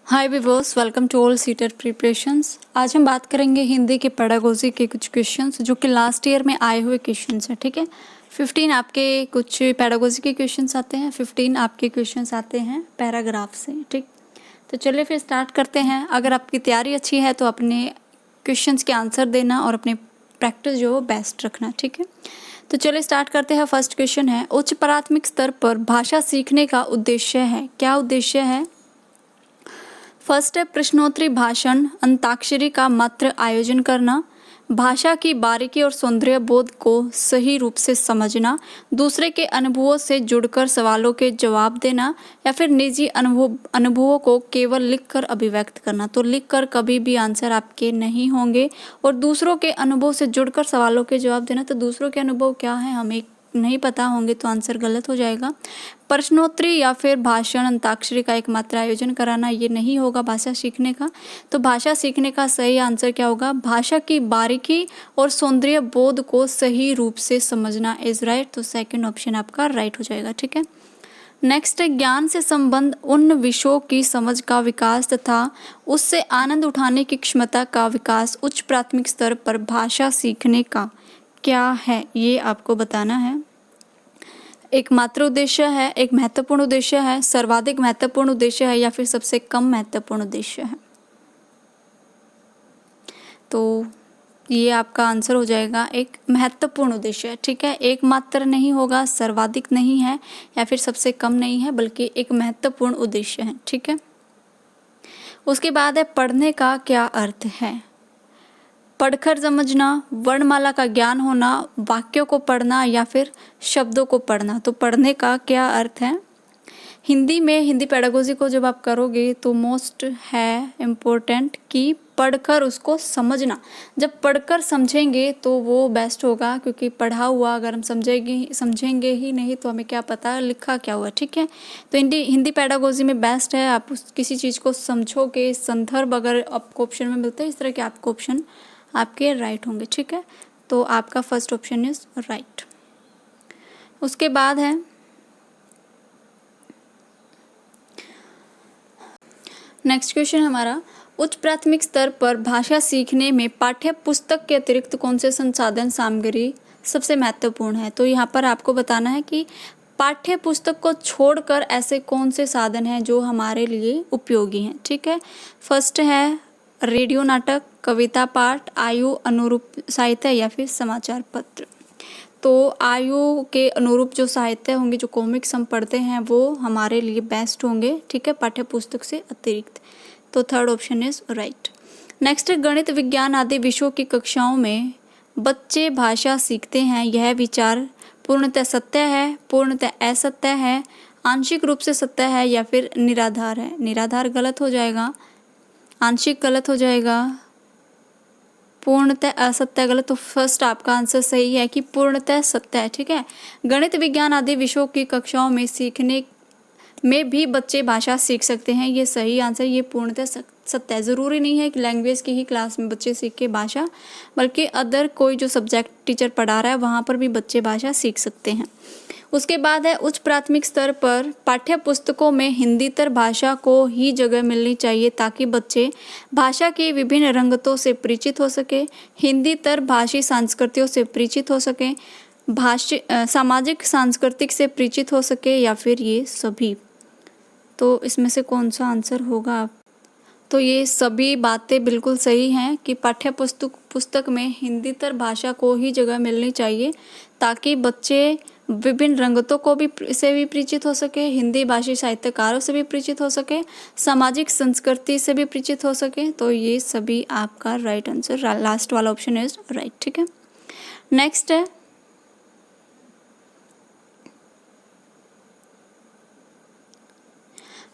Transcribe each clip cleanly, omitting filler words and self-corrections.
Hi viewers, welcome to all CTET preparations. आज हम बात करेंगे हिंदी के पेडागोजी के कुछ क्वेश्चंस जो कि लास्ट ईयर में आए हुए क्वेश्चंस हैं। ठीक है, 15 आपके कुछ पेडागोजी के क्वेश्चंस आते हैं, 15 आपके क्वेश्चंस आते हैं पैराग्राफ से। ठीक, तो चलिए फिर स्टार्ट करते हैं। अगर आपकी तैयारी अच्छी है तो अपने क्वेश्चंस के आंसर देना और अपने प्रैक्टिस जो हो बेस्ट रखना। ठीक है, तो चलिए स्टार्ट करते हैं। फर्स्ट क्वेश्चन है, उच्च प्राथमिक स्तर पर भाषा सीखने का उद्देश्य है। क्या उद्देश्य है? फर्स्ट है प्रश्नोत्तरी भाषण, अंताक्षरी का मात्र आयोजन करना, भाषा की बारीकी और सौंदर्य बोध को सही रूप से समझना, दूसरे के अनुभवों से जुड़कर सवालों के जवाब देना, या फिर निजी अनुभवों को केवल लिखकर अभिव्यक्त करना। तो लिखकर कभी भी आंसर आपके नहीं होंगे, और दूसरों के अनुभव से जुड़कर सवालों के जवाब देना, तो दूसरों के अनुभव क्या है हमें नहीं पता होंगे तो आंसर गलत हो जाएगा। प्रश्नोत्तरी या फिर भाषण, अंताक्षरी का एकमात्र आयोजन कराना, ये नहीं होगा भाषा सीखने का। तो भाषा सीखने का सही आंसर क्या होगा? भाषा की बारीकी और सौंदर्य बोध को सही रूप से समझना इज राइट। तो सेकंड ऑप्शन आपका राइट हो जाएगा। ठीक है, नेक्स्ट है, ज्ञान से संबंध उन विषयों की समझ का विकास तथा उससे आनंद उठाने की क्षमता का विकास उच्च प्राथमिक स्तर पर भाषा सीखने का क्या है, ये आपको बताना है। एक मात्र उद्देश्य है, एक महत्वपूर्ण उद्देश्य है, सर्वाधिक महत्वपूर्ण उद्देश्य है, या फिर सबसे कम महत्वपूर्ण उद्देश्य है। तो ये आपका आंसर हो जाएगा एक महत्वपूर्ण उद्देश्य। ठीक है, एक मात्र नहीं होगा, सर्वाधिक नहीं है, या फिर सबसे कम नहीं है, बल्कि एक महत्वपूर्ण उद्देश्य है। ठीक है, उसके बाद है, पढ़ने का क्या अर्थ है? पढ़कर समझना, वर्णमाला का ज्ञान होना, वाक्यों को पढ़ना, या फिर शब्दों को पढ़ना। तो पढ़ने का क्या अर्थ है? हिंदी में हिंदी पेडागोजी को जब आप करोगे तो मोस्ट है इम्पोर्टेंट कि पढ़कर उसको समझना। जब पढ़कर समझेंगे तो वो बेस्ट होगा, क्योंकि पढ़ा हुआ अगर हम समझेंगे ही नहीं तो हमें क्या पता लिखा क्या हुआ। ठीक है, तो हिंदी पेडागोजी में बेस्ट है आप किसी चीज़ को समझोगे। संदर्भ अगर आपको ऑप्शन में मिलते हैं इस तरह के, आपको ऑप्शन आपके राइट होंगे। ठीक है, तो आपका फर्स्ट ऑप्शन इज राइट। उसके बाद है, नेक्स्ट क्वेश्चन हमारा, उच्च प्राथमिक स्तर पर भाषा सीखने में पाठ्य पुस्तक के अतिरिक्त कौन से संसाधन सामग्री सबसे महत्वपूर्ण है? तो यहाँ पर आपको बताना है कि पाठ्य पुस्तक को छोड़कर ऐसे कौन से साधन हैं जो हमारे लिए उपयोगी हैं। ठीक है, फर्स्ट है रेडियो नाटक, कविता पाठ, आयु अनुरूप साहित्य, या फिर समाचार पत्र। तो आयु के अनुरूप जो साहित्य होंगे, जो कॉमिक्स हम पढ़ते हैं, वो हमारे लिए बेस्ट होंगे। ठीक है, पाठ्य पुस्तक से अतिरिक्त। तो third option is right. Next, गणित, विज्ञान आदि विषयों की कक्षाओं में बच्चे भाषा सीखते हैं, यह विचार पूर्णतः सत्य है, पूर्णतः असत्य है, आंशिक रूप से सत्य है, या फिर निराधार है? निराधार गलत हो जाएगा, आंशिक गलत हो जाएगा, पूर्णतः असत्य गलत। तो फर्स्ट आपका आंसर सही है कि पूर्णतः सत्य है। ठीक है, गणित, विज्ञान आदि विषयों की कक्षाओं में सीखने में भी बच्चे भाषा सीख सकते हैं, ये सही आंसर, ये पूर्णतः सत्य है। ज़रूरी नहीं है कि लैंग्वेज की ही क्लास में बच्चे सीख के भाषा, बल्कि अदर कोई जो सब्जेक्ट टीचर पढ़ा रहा है वहाँ पर भी बच्चे भाषा सीख सकते हैं। उसके बाद है, उच्च प्राथमिक स्तर पर पाठ्य पुस्तकों में हिंदीतर भाषा को ही जगह मिलनी चाहिए ताकि बच्चे भाषा की विभिन्न रंगतों से परिचित हो सके, हिंदीतर भाषी संस्कृतियों से परिचित हो सके, सामाजिक सांस्कृतिक से परिचित हो सके, या फिर ये सभी। तो इसमें से कौन सा आंसर होगा? तो ये सभी बातें बिल्कुल सही हैं कि पाठ्य पुस्तक में हिंदीतर भाषा को ही जगह मिलनी चाहिए ताकि बच्चे विभिन्न रंगतों को भी से भी परिचित हो सके, हिंदी भाषी साहित्यकारों से भी परिचित हो सके, सामाजिक संस्कृति से भी परिचित हो सके। तो ये सभी आपका राइट आंसर, लास्ट वाला ऑप्शन इज राइट। ठीक है, नेक्स्ट है,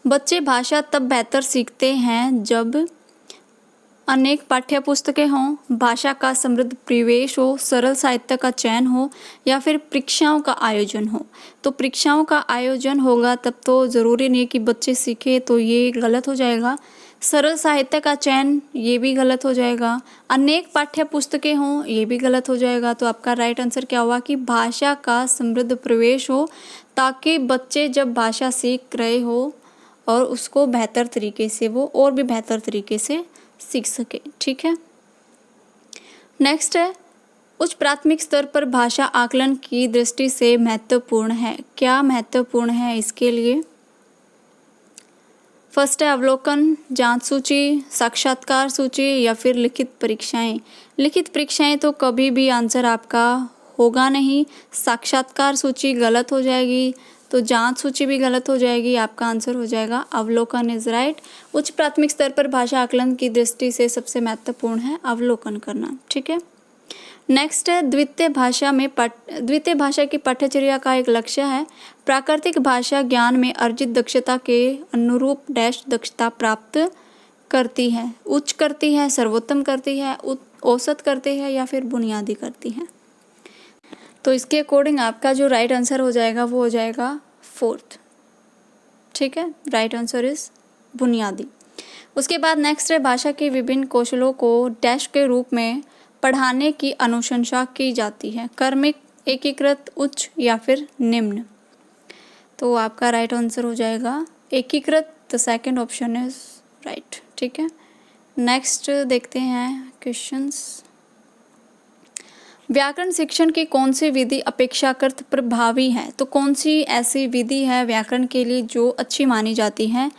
बच्चे भाषा तब बेहतर सीखते हैं जब अनेक पाठ्य पुस्तकें हों, भाषा का समृद्ध परिवेश हो, सरल साहित्य का चयन हो, या फिर परीक्षाओं का आयोजन हो। तो परीक्षाओं का आयोजन होगा तब तो ज़रूरी नहीं कि बच्चे सीखे, तो ये गलत हो जाएगा। सरल साहित्य का चयन, ये भी गलत हो जाएगा। अनेक पाठ्य पुस्तकें हों, ये भी गलत हो जाएगा। तो आपका राइट आंसर क्या हुआ कि भाषा का समृद्ध प्रवेश हो, ताकि बच्चे जब भाषा सीख रहे हो और उसको बेहतर तरीके से वो और भी बेहतर तरीके से सीख सके। ठीक है, नेक्स्ट है उच्च प्राथमिक स्तर पर भाषा आकलन की दृष्टि से महत्वपूर्ण है। क्या महत्वपूर्ण है इसके लिए? फर्स्ट है अवलोकन, जांच सूची, साक्षात्कार सूची या फिर लिखित परीक्षाएं। लिखित परीक्षाएं तो कभी भी आंसर आपका होगा नहीं, साक्षात्कार सूची गलत हो जाएगी, तो जांच सूची भी गलत हो जाएगी, आपका आंसर हो जाएगा अवलोकन इज राइट। उच्च प्राथमिक स्तर पर भाषा आकलन की दृष्टि से सबसे महत्वपूर्ण है अवलोकन करना। ठीक है, नेक्स्ट है द्वितीय भाषा की पाठ्यचर्या का एक लक्ष्य है प्राकृतिक भाषा ज्ञान में अर्जित दक्षता के अनुरूप डैश दक्षता प्राप्त करती है। उच्च करती है, सर्वोत्तम करती है, औसत करती है या फिर बुनियादी करती है। तो इसके अकॉर्डिंग आपका जो राइट आंसर हो जाएगा वो हो जाएगा फोर्थ। ठीक है, राइट आंसर इज बुनियादी। उसके बाद नेक्स्ट है भाषा के विभिन्न कौशलों को डैश के रूप में पढ़ाने की अनुशंसा की जाती है, क्रमिक, एकीकृत, उच्च या फिर निम्न। तो आपका राइट आंसर हो जाएगा एकीकृत, the second option is right. ठीक है, नेक्स्ट देखते हैं क्वेश्चंस। व्याकरण शिक्षण की कौन सी विधि अपेक्षाकृत प्रभावी है? तो कौन सी ऐसी विधि है व्याकरण के लिए जो अच्छी मानी जाती है?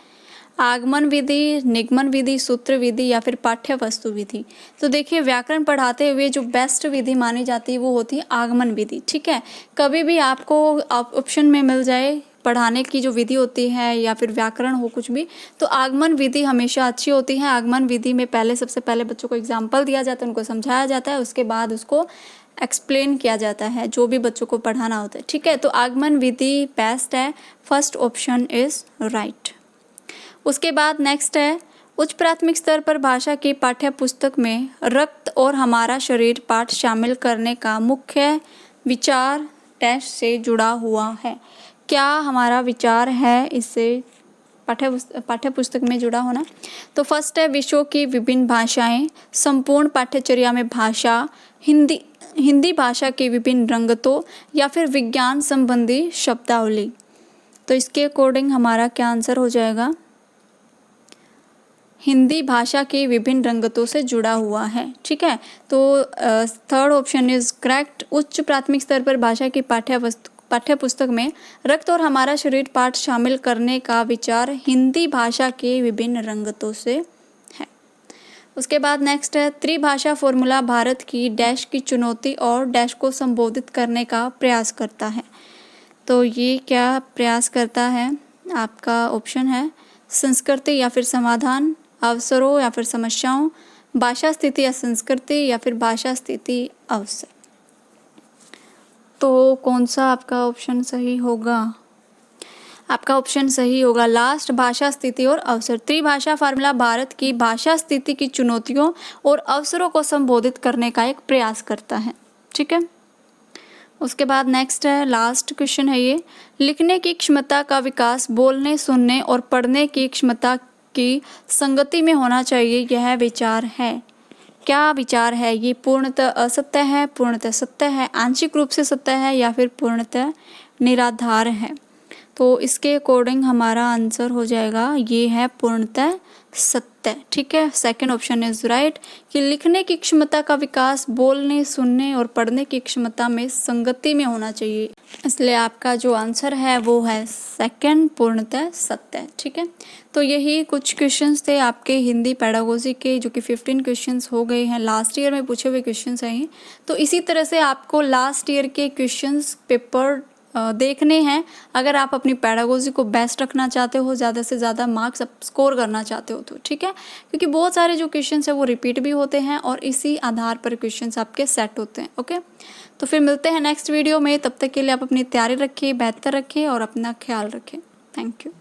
आगमन विधि, निगमन विधि, सूत्र विधि या फिर पाठ्य वस्तु विधि। तो देखिए व्याकरण पढ़ाते हुए जो बेस्ट विधि मानी जाती है वो होती है आगमन विधि। ठीक है, कभी भी आपको ऑप्शन में मिल जाए पढ़ाने की जो विधि होती है या फिर व्याकरण हो कुछ भी, तो आगमन विधि हमेशा अच्छी होती है। आगमन विधि में सबसे पहले बच्चों को एग्जाम्पल दिया जाता है, उनको समझाया जाता है, उसके बाद उसको एक्सप्लेन किया जाता है जो भी बच्चों को पढ़ाना होता है। ठीक है, तो आगमन विधि बेस्ट है, फर्स्ट ऑप्शन इज राइट। उसके बाद नेक्स्ट है उच्च प्राथमिक स्तर पर भाषा की पाठ्य पुस्तक में रक्त और हमारा शरीर पाठ शामिल करने का मुख्य विचार डैश से जुड़ा हुआ है। क्या हमारा विचार है इससे पाठ्य पुस्तक में जुड़ा होना? तो फर्स्ट है विश्व की विभिन्न भाषाएं, संपूर्ण पाठ्यचर्या में भाषा, हिंदी भाषा के विभिन्न रंगतों या फिर विज्ञान संबंधी शब्दावली। तो इसके अकॉर्डिंग हमारा क्या आंसर हो जाएगा? हिंदी भाषा के विभिन्न रंगतों से जुड़ा हुआ है। ठीक है, तो थर्ड ऑप्शन इज करेक्ट। उच्च प्राथमिक स्तर पर भाषा की पाठ्य पुस्तक में रक्त और हमारा शरीर पाठ शामिल करने का विचार हिंदी भाषा के विभिन्न रंगतों से है। उसके बाद नेक्स्ट है त्रिभाषा फॉर्मूला भारत की डैश की चुनौती और डैश को संबोधित करने का प्रयास करता है। तो ये क्या प्रयास करता है? आपका ऑप्शन है संस्कृति या फिर समाधान, अवसरों या फिर समस्याओं, भाषा स्थिति या संस्कृति या फिर भाषा स्थिति अवसर। तो कौन सा आपका ऑप्शन सही होगा? आपका ऑप्शन सही होगा लास्ट, भाषा स्थिति और अवसर। त्रिभाषा फार्मूला भारत की भाषा स्थिति की चुनौतियों और अवसरों को संबोधित करने का एक प्रयास करता है। ठीक है, उसके बाद नेक्स्ट है लास्ट क्वेश्चन है ये, लिखने की क्षमता का विकास बोलने, सुनने और पढ़ने की क्षमता की संगति में होना चाहिए, यह विचार है। क्या विचार है ये? पूर्णतः असत्य है, पूर्णतः सत्य है, आंशिक रूप से सत्य है या फिर पूर्णतः निराधार है? तो इसके अकॉर्डिंग हमारा आंसर हो जाएगा ये है पूर्णतः सत्य। ठीक है, सेकंड ऑप्शन इज राइट कि लिखने की क्षमता का विकास बोलने, सुनने और पढ़ने की क्षमता में संगति में होना चाहिए, इसलिए आपका जो आंसर है वो है सेकंड, पूर्णतः सत्य। ठीक है, तो यही कुछ क्वेश्चंस थे आपके हिंदी पेडागोजी के, जो कि 15 क्वेश्चंस हो गए हैं, लास्ट ईयर में पूछे हुए क्वेश्चंस हैं। तो इसी तरह से आपको लास्ट ईयर के क्वेश्चंस पेपर देखने हैं अगर आप अपनी पेडागोजी को बेस्ट रखना चाहते हो, ज़्यादा से ज़्यादा मार्क्स स्कोर करना चाहते हो तो। ठीक है, क्योंकि बहुत सारे जो क्वेश्चंस हैं वो रिपीट भी होते हैं और इसी आधार पर क्वेश्चंस आपके सेट होते हैं। ओके, तो फिर मिलते हैं नेक्स्ट वीडियो में, तब तक के लिए आप अपनी तैयारी रखिए, बेहतर रखिए और अपना ख्याल रखें। Thank you.